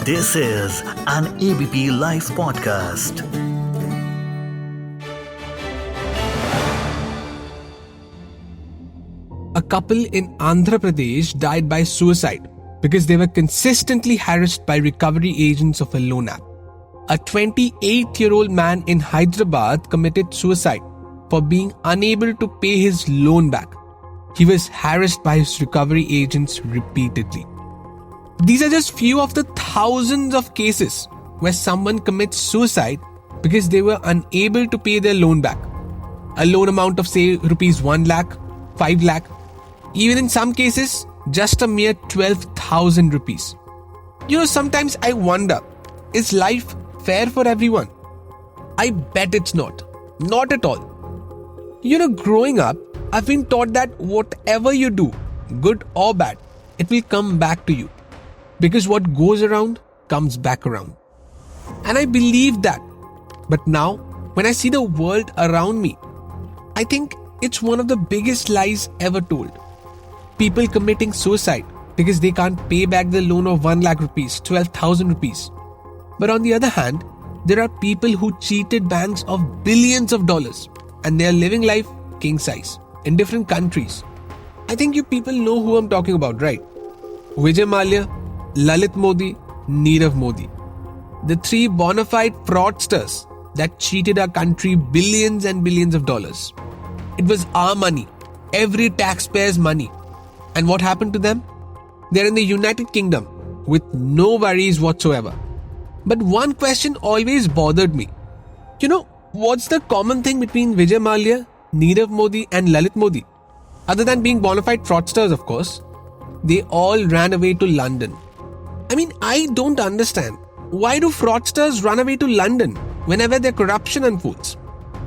This is an ABP Life podcast. A couple in Andhra Pradesh died by suicide because they were consistently harassed by recovery agents of a loan app. A 28-year-old man in Hyderabad committed suicide for being unable to pay his loan back. He was harassed by his recovery agents repeatedly. These are just few of the thousands of cases where someone commits suicide because they were unable to pay their loan back. A loan amount of say rupees 1 lakh, 5 lakh, even in some cases just a mere 12,000 rupees. Sometimes I wonder, is life fair for everyone? I bet it's not. Not at all. Growing up, I've been taught that whatever you do, good or bad, it will come back to you. Because what goes around comes back around. And I believe that. But now, when I see the world around me, I think it's one of the biggest lies ever told. People committing suicide because they can't pay back the loan of 1 lakh rupees, 12,000 rupees. But on the other hand, there are people who cheated banks of billions of dollars and they are living life king size in different countries. I think you people know who I'm talking about, right? Vijay Mallya, Lalit Modi, Nirav Modi. The three bona fide fraudsters that cheated our country billions and billions of dollars. It was our money, every taxpayer's money. And what happened to them? They're in the United Kingdom with no worries whatsoever. But one question always bothered me. What's the common thing between Vijay Mallya, Nirav Modi and Lalit Modi? Other than being bona fide fraudsters, of course. They all ran away to London. I don't understand. Why do fraudsters run away to London whenever their corruption unfolds?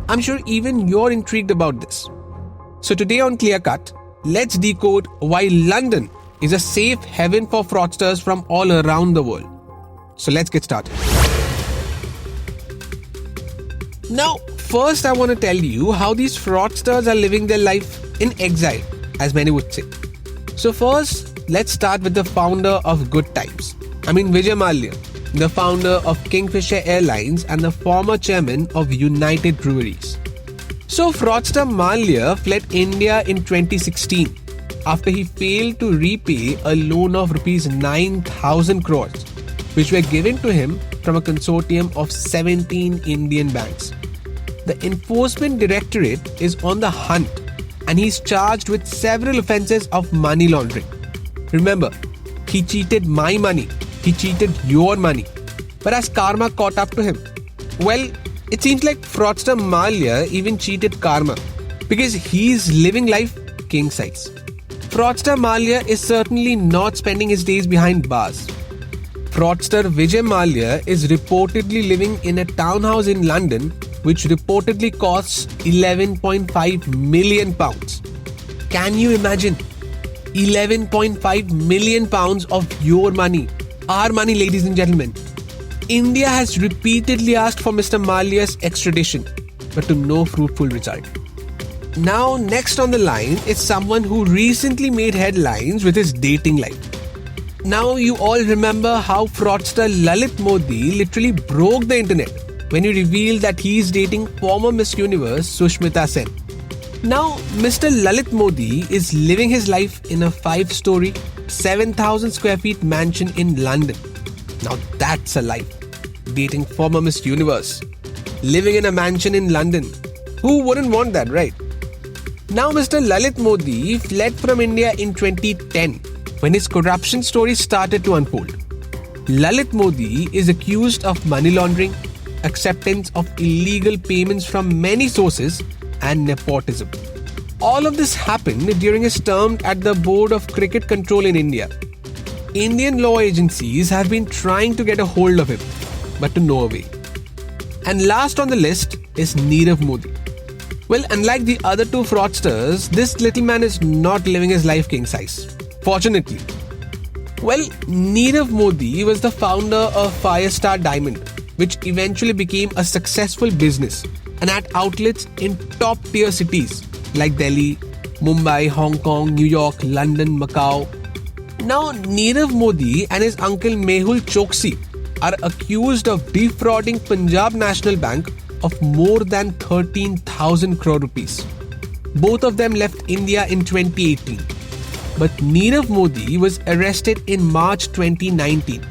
I'm sure even you're intrigued about this. So today on Clear Cut, let's decode why London is a safe haven for fraudsters from all around the world. So let's get started. Now, first I want to tell you how these fraudsters are living their life in exile, as many would say. So first, let's start with the founder of Good Times. Vijay Mallya, the founder of Kingfisher Airlines and the former chairman of United Breweries. So fraudster Mallya fled India in 2016 after he failed to repay a loan of rupees 9,000 crores, which were given to him from a consortium of 17 Indian banks. The Enforcement Directorate is on the hunt and he's charged with several offences of money laundering. Remember, he cheated my money, he cheated your money. But has karma caught up to him? Well, it seems like fraudster Mallya even cheated karma because he's living life king size. Fraudster Mallya is certainly not spending his days behind bars. Fraudster Vijay Mallya is reportedly living in a townhouse in London which reportedly costs £11.5 million. Can you imagine? £11.5 million of your money. Our money, ladies and gentlemen. India has repeatedly asked for Mr. Mallya's extradition, but to no fruitful result. Now, next on the line is someone who recently made headlines with his dating life. Now, you all remember how fraudster Lalit Modi literally broke the internet when he revealed that he is dating former Miss Universe Sushmita Sen. Now, Mr. Lalit Modi is living his life in a 5-story, 7,000 square feet mansion in London. Now that's a life. Dating former Miss Universe. Living in a mansion in London. Who wouldn't want that, right? Now Mr. Lalit Modi fled from India in 2010 when his corruption story started to unfold. Lalit Modi is accused of money laundering, acceptance of illegal payments from many sources and nepotism. All of this happened during his term at the Board of Cricket Control in India. Indian law agencies have been trying to get a hold of him, but to no avail. And last on the list is Nirav Modi. Well, unlike the other two fraudsters, this little man is not living his life king size. Fortunately. Well, Nirav Modi was the founder of Firestar Diamond, which eventually became a successful business and had outlets in top tier cities like Delhi, Mumbai, Hong Kong, New York, London, Macau. Now, Nirav Modi and his uncle Mehul Choksi are accused of defrauding Punjab National Bank of more than 13,000 crore rupees. Both of them left India in 2018. But Nirav Modi was arrested in March 2019.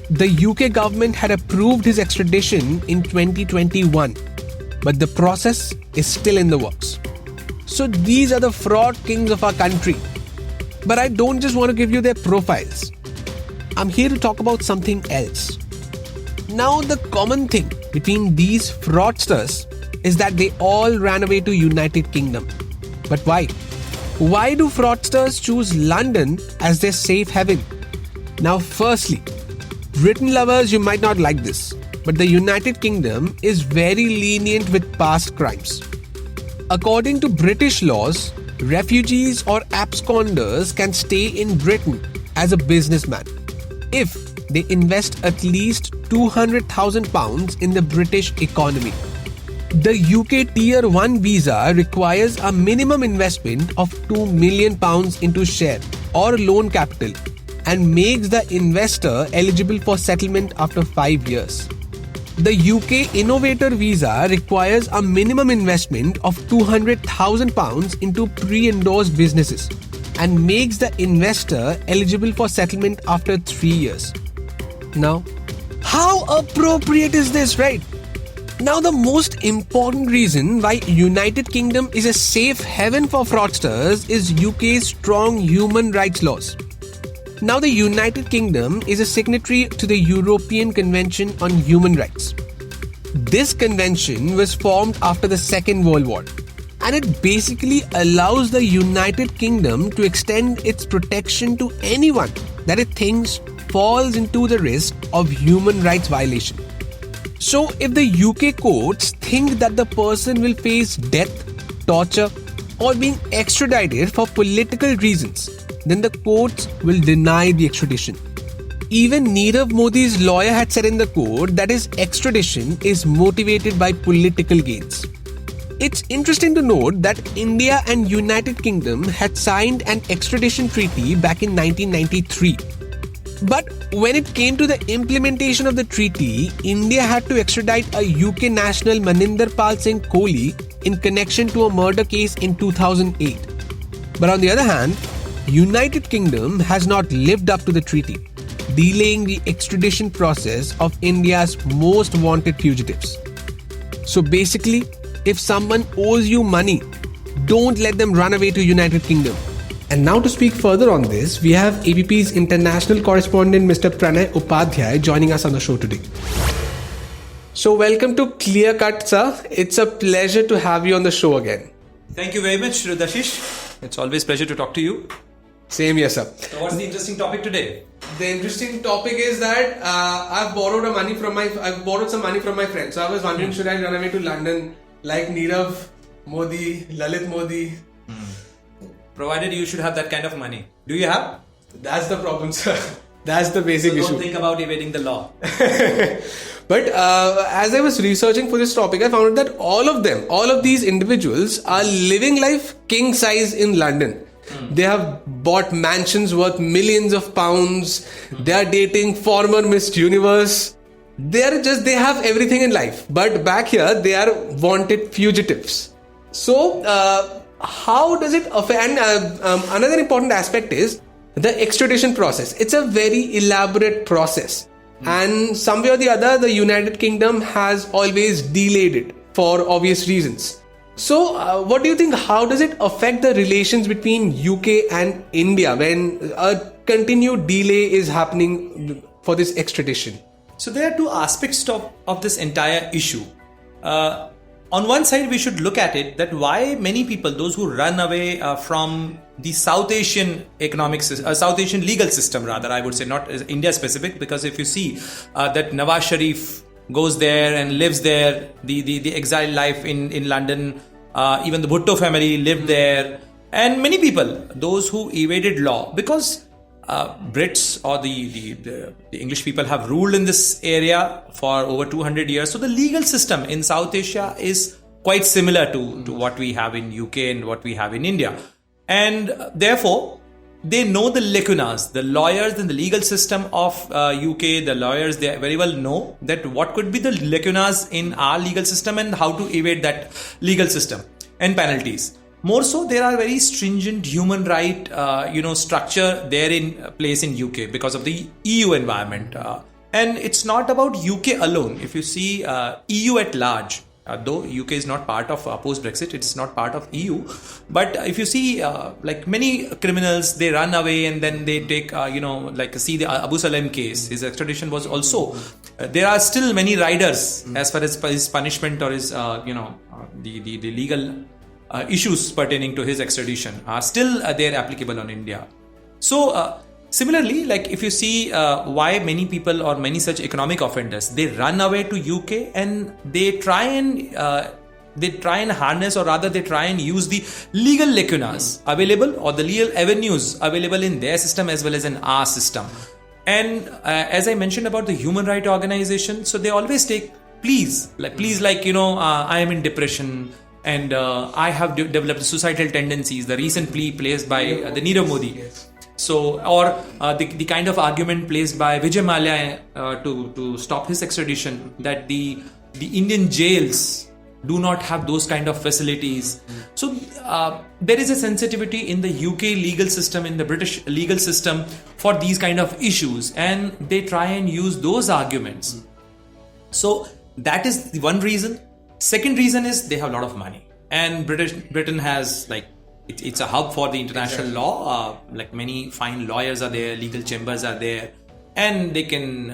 The UK government had approved his extradition in 2021, but the process is still in the works. So these are the fraud kings of our country. But I don't just want to give you their profiles. I'm here to talk about something else. Now, the common thing between these fraudsters is that they all ran away to United Kingdom. But why? Why do fraudsters choose London as their safe haven? Now, firstly, Britain lovers, you might not like this, but the United Kingdom is very lenient with past crimes. According to British laws, refugees or absconders can stay in Britain as a businessman if they invest at least £200,000 in the British economy. The UK Tier 1 visa requires a minimum investment of £2 million into share or loan capital and makes the investor eligible for settlement after 5 years. The UK Innovator visa requires a minimum investment of £200,000 into pre-endorsed businesses and makes the investor eligible for settlement after 3 years. Now, how appropriate is this, right? Now, the most important reason why United Kingdom is a safe haven for fraudsters is UK's strong human rights laws. Now, the United Kingdom is a signatory to the European Convention on Human Rights. This convention was formed after the Second World War, and it basically allows the United Kingdom to extend its protection to anyone that it thinks falls into the risk of human rights violation. So, if the UK courts think that the person will face death, torture, or being extradited for political reasons, then the courts will deny the extradition. Even Nirav Modi's lawyer had said in the court that his extradition is motivated by political gains. It's interesting to note that India and United Kingdom had signed an extradition treaty back in 1993. But when it came to the implementation of the treaty, India had to extradite a UK national Maninder Pal Singh Kohli in connection to a murder case in 2008. But on the other hand, United Kingdom has not lived up to the treaty, delaying the extradition process of India's most wanted fugitives. So basically, if someone owes you money, don't let them run away to United Kingdom. And now to speak further on this, we have ABP's international correspondent Mr. Pranay Upadhyay joining us on the show today. So welcome to Clear Cut, sir. It's a pleasure to have you on the show again. Thank you very much, Rudashish. It's always a pleasure to talk to you. Same here, sir. So what's the interesting topic today? The interesting topic is that I've borrowed some money from my friend. So I was wondering, should I run away to London like Nirav Modi, Lalit Modi? Provided you should have that kind of money. Do you have? That's the problem, sir. That's the basic issue. Don't think about evading the law. But as I was researching for this topic, I found out that all of these individuals are living life king size in London. They have bought mansions worth millions of pounds. They are dating former Miss Universe. They have everything in life. But back here, they are wanted fugitives. So, how does it affect? And another important aspect is the extradition process. It's a very elaborate process. And some way or the other, the United Kingdom has always delayed it for obvious reasons. So, what do you think? How does it affect the relations between UK and India when a continued delay is happening for this extradition? So there are two aspects of this entire issue. On one side, we should look at it that why many people, those who run away from the South Asian South Asian legal system, rather, I would say, not India specific, because if you see that Nawaz Sharif goes there and lives there, the exile life in London, even the Bhutto family lived there, and many people, those who evaded law, because Brits or the English people have ruled in this area for over 200 years. So the legal system in South Asia is quite similar to what we have in UK and what we have in India. And therefore, they know the lacunas. The lawyers in the legal system of UK, the lawyers, they very well know that what could be the lacunas in our legal system and how to evade that legal system and penalties. More so, there are very stringent human right, structure there in place in UK because of the EU environment. And it's not about UK alone. If you see EU at large, though UK is not part of post-Brexit, it's not part of EU. But if you see, like many criminals, they run away and then they take, see the Abu Salem case, his extradition was also, there are still many riders as far as his punishment or his, the legal issues pertaining to his extradition are still there applicable on India. So, similarly, like if you see why many people or many such economic offenders, they run away to UK and they try and harness, or rather they try and use the legal lacunas available or the legal avenues available in their system as well as in our system. And as I mentioned about the human rights organization, so they always take I am in depression and I have developed suicidal tendencies. The recent plea placed by the Nirav Modi. So, or the kind of argument placed by Vijay Mallya to stop his extradition, that the Indian jails do not have those kind of facilities. So, there is a sensitivity in the UK legal system, in the British legal system for these kind of issues, and they try and use those arguments. So, that is the one reason. Second reason is they have a lot of money, and Britain has it's a hub for the international law. Like many fine lawyers are there, legal chambers are there, and they can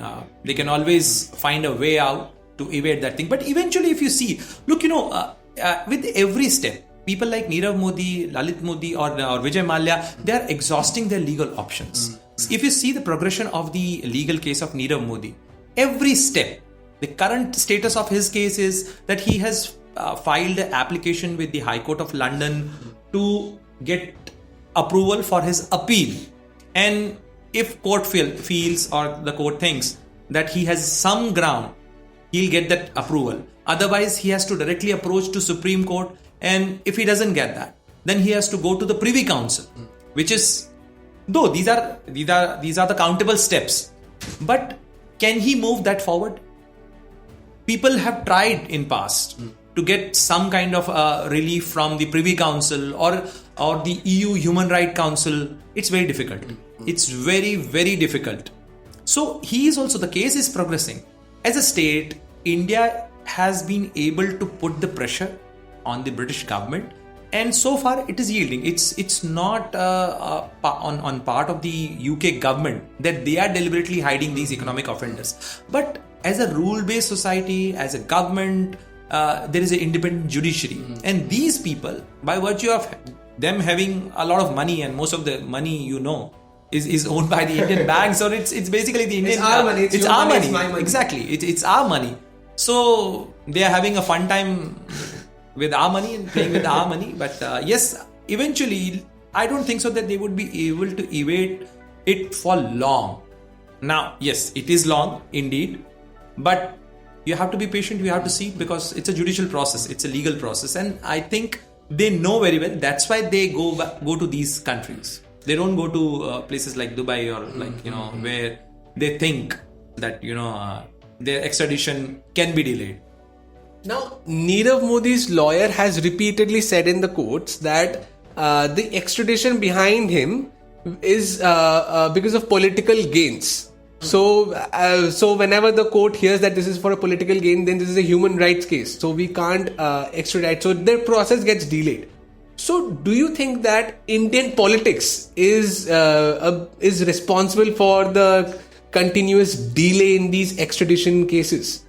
always find a way out to evade that thing. But eventually, if you see, look, with every step, people like Nirav Modi, Lalit Modi, or Vijay Mallya, they are exhausting their legal options. If you see the progression of the legal case of Nirav Modi, every step, the current status of his case is that he has filed an application with the High Court of London to get approval for his appeal. And if court feels or the court thinks that he has some ground, he'll get that approval. Otherwise, he has to directly approach to Supreme Court. And if he doesn't get that, then he has to go to the Privy Council, which is, though these are the countable steps. But can he move that forward? People have tried in past to get some kind of relief from the Privy Council or the EU Human Rights Council. It's very difficult. It's very, very difficult. So the case is progressing. As a state, India has been able to put the pressure on the British government, and so far it is yielding. It's not on part of the UK government that they are deliberately hiding these economic offenders. But as a rule-based society, as a government, there is an independent judiciary. And these people, by virtue of them having a lot of money, and most of the money, is owned by the Indian banks, or it's basically the Indian... It's our money. It's our money. It's my money. Exactly. It's our money. So they are having a fun time with our money and playing with our money. But yes, eventually, I don't think so that they would be able to evade it for long. Now, yes, it is long indeed. But you have to be patient, you have to see, because it's a judicial process, it's a legal process, and I think they know very well. That's why they go to these countries. They don't go to places like Dubai or where they think that their extradition can be delayed. Now, Nirav Modi's lawyer has repeatedly said in the courts that the extradition behind him is because of political gains. So whenever the court hears that this is for a political gain, then this is a human rights case. So we can't extradite. So their process gets delayed. So do you think that Indian politics is responsible for the continuous delay in these extradition cases?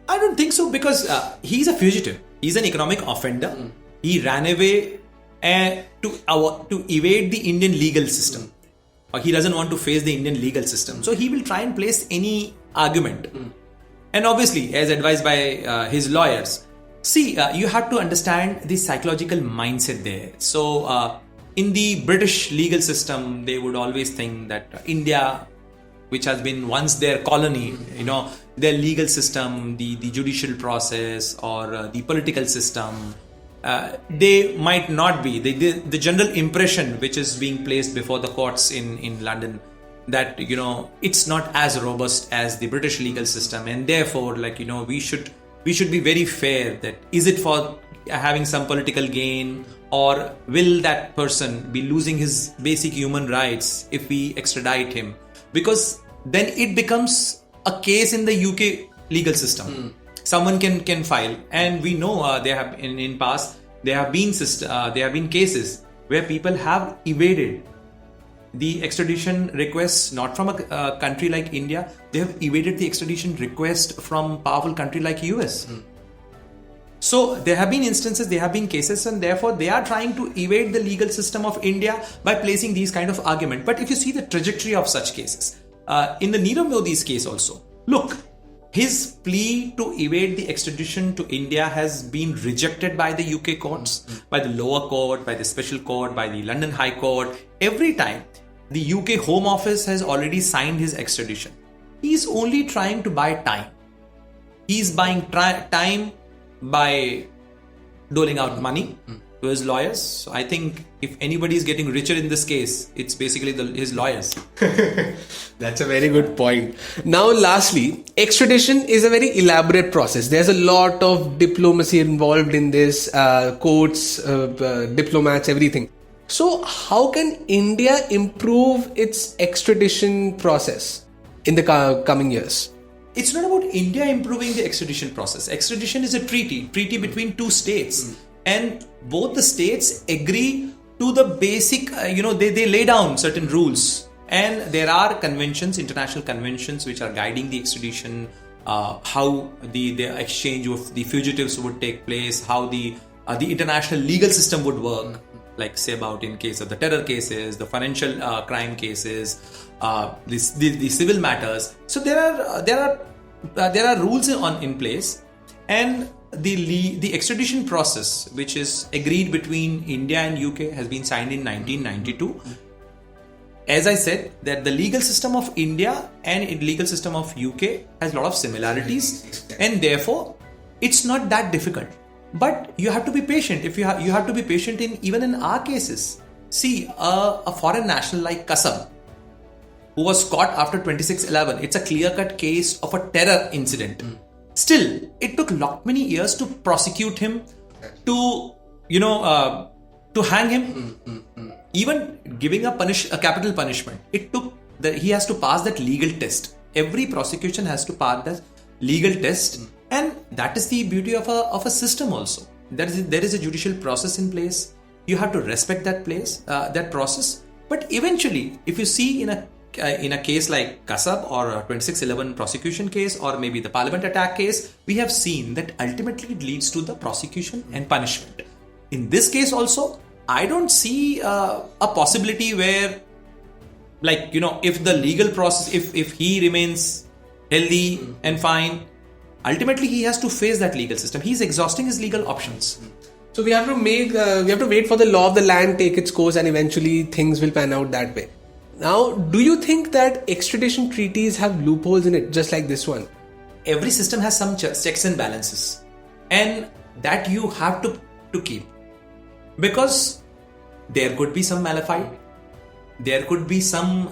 I don't think so, because he's a fugitive. He's an economic offender. He ran away to evade the Indian legal system. He doesn't want to face the Indian legal system. So he will try and place any argument. And obviously, as advised by his lawyers, you have to understand the psychological mindset there. So in the British legal system, they would always think that India, which has been once their colony, their legal system, the judicial process or the political system, they might not be. The general impression which is being placed before the courts in London, that it's not as robust as the British legal system, and therefore we should be very fair. That is it for having some political gain, or will that person be losing his basic human rights if we extradite him? Because then it becomes a case in the UK legal system. Someone can file, and we know there have in past there have been cases where people have evaded the extradition requests, not from a country like India. They have evaded the extradition request from powerful country like US. So there have been instances, there have been cases, and therefore they are trying to evade the legal system of India by placing these kind of argument. But if you see the trajectory of such cases, in the Nirav Modi's case also, look, his plea to evade the extradition to India has been rejected by the UK courts, by the lower court, by the special court, by the London High Court. Every time the UK Home Office has already signed his extradition. He's only trying to buy time. He's buying time by doling out money to his lawyers. So I think if anybody is getting richer in this case, it's basically his lawyers. That's a very good point. Now, lastly, extradition is a very elaborate process. There's a lot of diplomacy involved in this, courts, diplomats, everything. So how can India improve its extradition process in the coming years? It's not about India improving the extradition process. Extradition is a treaty between two states. And both the states agree to the basic, they lay down certain rules. And there are conventions, international conventions, which are guiding the extradition, how the exchange of the fugitives would take place, how the international legal system would work. Like say about in case of the terror cases, the financial crime cases, the civil matters. So there are rules in place, and the extradition process, which is agreed between India and UK, has been signed in 1992. As I said, that the legal system of India and the legal system of UK has a lot of similarities, and therefore it's not that difficult. But you have to be patient. If you have to be patient even in our cases. See, a foreign national like Kasab, who was caught after 26/11, it's a clear-cut case of a terror incident. Still, it took many years to prosecute him, to hang him, even giving a capital punishment. It took he has to pass that legal test. Every prosecution has to pass that legal test. And that is the beauty of a system also. There is a judicial process in place. You have to respect that process. But eventually, if you see in a case like Kasab or a 26/11 prosecution case, or maybe the Parliament attack case, we have seen that ultimately it leads to the prosecution and punishment. In this case also, I don't see a possibility where, if the legal process, if he remains healthy and fine, ultimately he has to face that legal system. He's exhausting his legal options. So we have to wait for the law of the land take its course, and eventually things will pan out that way. Now, do you think that extradition treaties have loopholes in it, just like this one? Every system has some checks and balances, and that you have to keep, because there could be some malafide, there could be some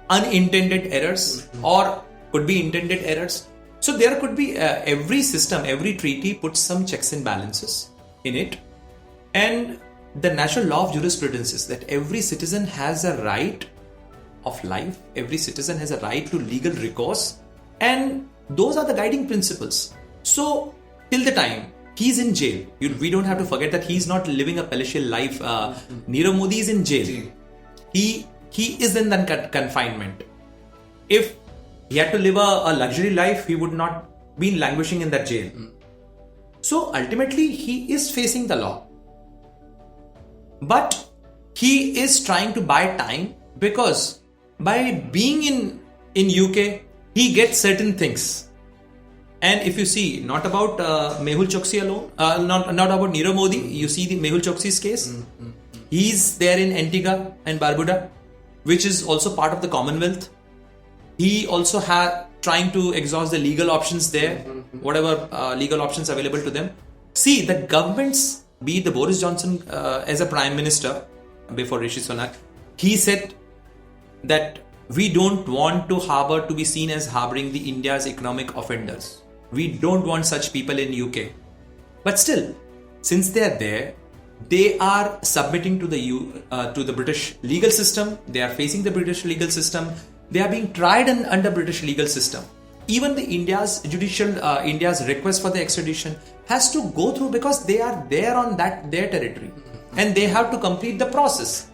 unintended errors, or could be intended errors. So there could be every system, every treaty puts some checks and balances in it. And the natural law of jurisprudence is that every citizen has a right of life, every citizen has a right to legal recourse, and those are the guiding principles. So till the time he's in jail, we don't have to forget that he's not living a palatial life. Nirav Modi is in jail. He is in the confinement. If he had to live a luxury life, he would not be languishing in that jail. So ultimately, he is facing the law. But he is trying to buy time, because by being in UK, he gets certain things. And if you see, not about Mehul Choksi alone, not about Nirav Modi, you see the Mehul Choksi's case. He's there in Antigua and Barbuda, which is also part of the Commonwealth. He also trying to exhaust the legal options there, whatever legal options available to them. See, the governments, be it the Boris Johnson as a prime minister before Rishi Sunak, he said that we don't want to be seen as harboring the India's economic offenders. We don't want such people in UK. But still, since they are there, they are submitting to the British legal system. They are facing the British legal system. They are being tried under British legal system. Even the India's request for the extradition has to go through because they are there on their territory, and they have to complete the process.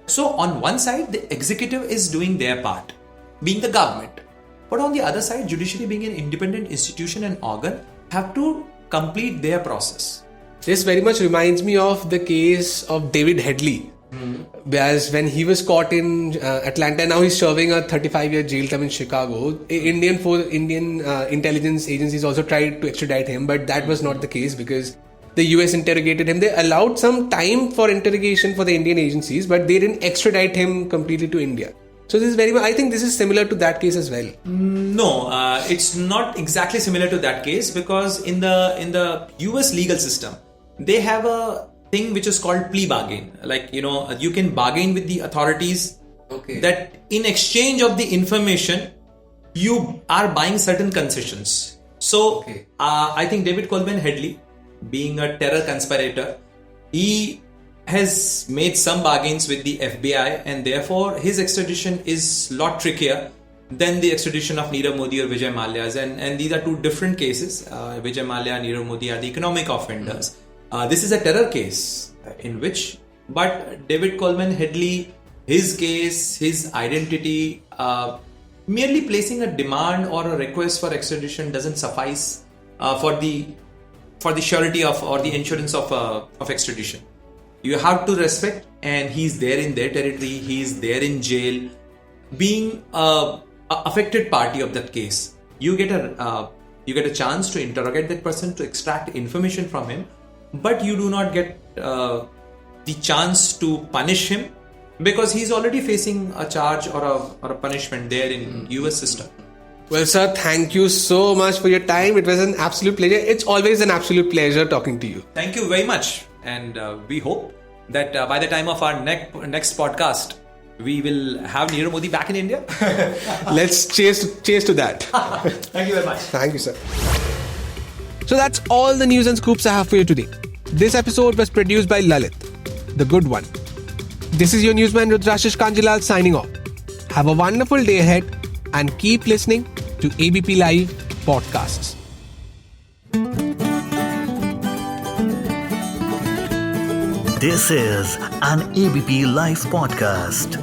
So on one side, the executive is doing their part, being the government, but on the other side, judiciary being an independent institution and organ have to complete their process. This very much reminds me of the case of David Headley. Whereas when he was caught in Atlanta, now he's serving a 35-year jail term in Chicago. Indian intelligence agencies also tried to extradite him, but that was not the case because the US interrogated him. They allowed some time for interrogation for the Indian agencies, but they didn't extradite him completely to India. So this is I think this is similar to that case as well. No, it's not exactly similar to that case because in the US legal system, they have a thing which is called plea bargain. Like, you can bargain with the authorities that in exchange of the information, you are buying certain concessions. So I think David Coleman Headley, being a terror conspirator, he has made some bargains with the FBI, and therefore his extradition is a lot trickier than the extradition of Nirav Modi or Vijay Mallya. And these are two different cases. Vijay Mallya and Nirav Modi are the economic offenders. This is a terror case but David Coleman Headley, his case, his identity, merely placing a demand or a request for extradition doesn't suffice for the surety of or the insurance of extradition. You have to respect, and he's there in their territory, he's there in jail, being a affected party of that case. You get a chance to interrogate that person, to extract information from him, but you do not get the chance to punish him because he's already facing a charge or a punishment there in US system. Well, sir, thank you so much for your time. It was an absolute pleasure. It's always an absolute pleasure talking to you. Thank you very much. And we hope that by the time of our next podcast, we will have Nirav Modi back in India. Let's cheers to that. Thank you very much. Thank you, sir. So that's all the news and scoops I have for you today. This episode was produced by Lalit, the good one. This is your newsman Rudrashish Kanjilal signing off. Have a wonderful day ahead and keep listening to ABP Live podcasts. This is an ABP Live podcast.